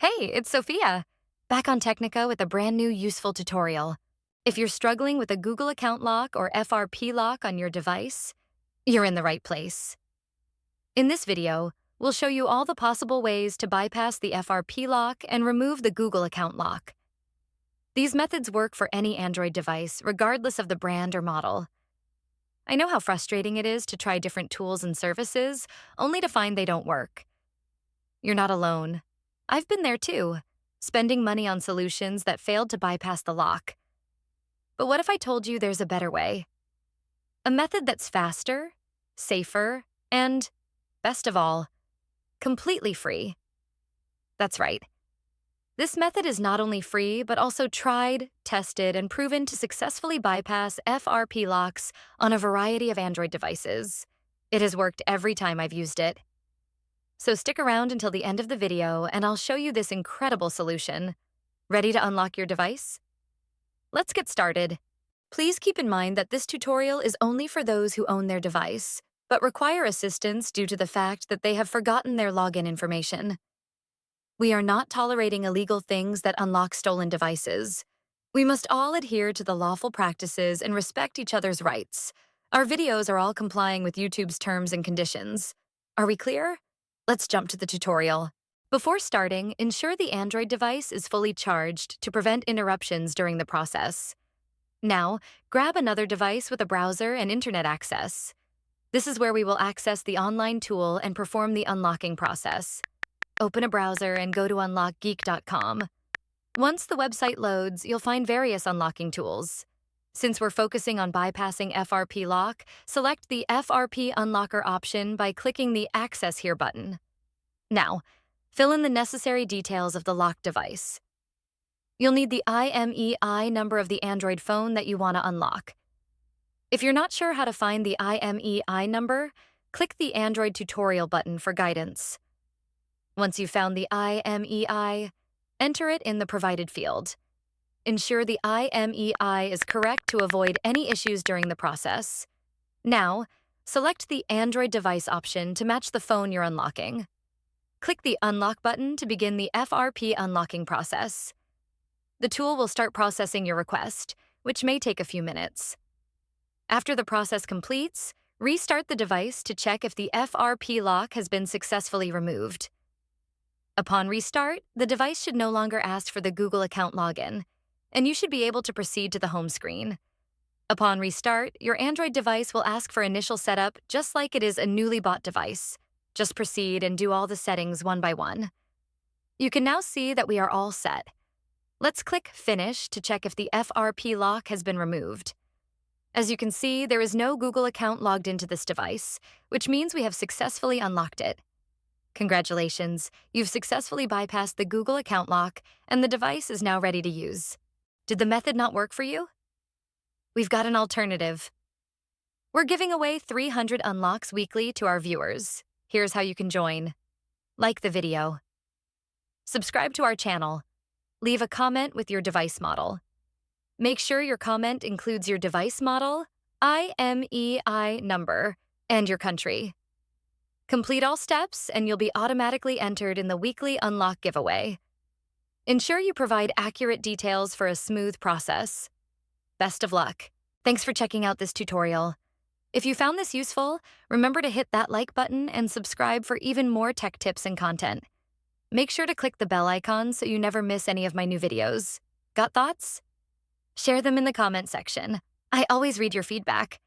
Hey, it's Sophia, back on Technica with a brand new useful tutorial. If you're struggling with a Google account lock or FRP lock on your device, you're in the right place. In this video, we'll show you all the possible ways to bypass the FRP lock and remove the Google account lock. These methods work for any Android device, regardless of the brand or model. I know how frustrating it is to try different tools and services, only to find they don't work. You're not alone. I've been there too, spending money on solutions that failed to bypass the lock. But what if I told you there's a better way? A method that's faster, safer, and, best of all, completely free. That's right. This method is not only free, but also tried, tested, and proven to successfully bypass FRP locks on a variety of Android devices. It has worked every time I've used it. So stick around until the end of the video and I'll show you this incredible solution. Ready to unlock your device? Let's get started. Please keep in mind that this tutorial is only for those who own their device, but require assistance due to the fact that they have forgotten their login information. We are not tolerating illegal things that unlock stolen devices. We must all adhere to the lawful practices and respect each other's rights. Our videos are all complying with YouTube's terms and conditions. Are we clear? Let's jump to the tutorial. Before starting, ensure the Android device is fully charged to prevent interruptions during the process. Now, grab another device with a browser and internet access. This is where we will access the online tool and perform the unlocking process. Open a browser and go to unlockgeek.com. Once the website loads, you'll find various unlocking tools. Since we're focusing on bypassing FRP lock, select the FRP unlocker option by clicking the Access Here button. Now, fill in the necessary details of the locked device. You'll need the IMEI number of the Android phone that you want to unlock. If you're not sure how to find the IMEI number, click the Android tutorial button for guidance. Once you've found the IMEI, enter it in the provided field. Ensure the IMEI is correct to avoid any issues during the process. Now, select the Android device option to match the phone you're unlocking. Click the Unlock button to begin the FRP unlocking process. The tool will start processing your request, which may take a few minutes. After the process completes, restart the device to check if the FRP lock has been successfully removed. Upon restart, the device should no longer ask for the Google account login, and you should be able to proceed to the home screen. Upon restart, your Android device will ask for initial setup just like it is a newly bought device. Just proceed and do all the settings one by one. You can now see that we are all set. Let's click Finish to check if the FRP lock has been removed. As you can see, there is no Google account logged into this device, which means we have successfully unlocked it. Congratulations, you've successfully bypassed the Google account lock, and the device is now ready to use. Did the method not work for you? We've got an alternative. We're giving away 300 unlocks weekly to our viewers. Here's how you can join. Like the video. Subscribe to our channel. Leave a comment with your device model. Make sure your comment includes your device model, IMEI number, and your country. Complete all steps and you'll be automatically entered in the weekly unlock giveaway. Ensure you provide accurate details for a smooth process. Best of luck. Thanks for checking out this tutorial. If you found this useful, remember to hit that like button and subscribe for even more tech tips and content. Make sure to click the bell icon so you never miss any of my new videos. Got thoughts? Share them in the comment section. I always read your feedback.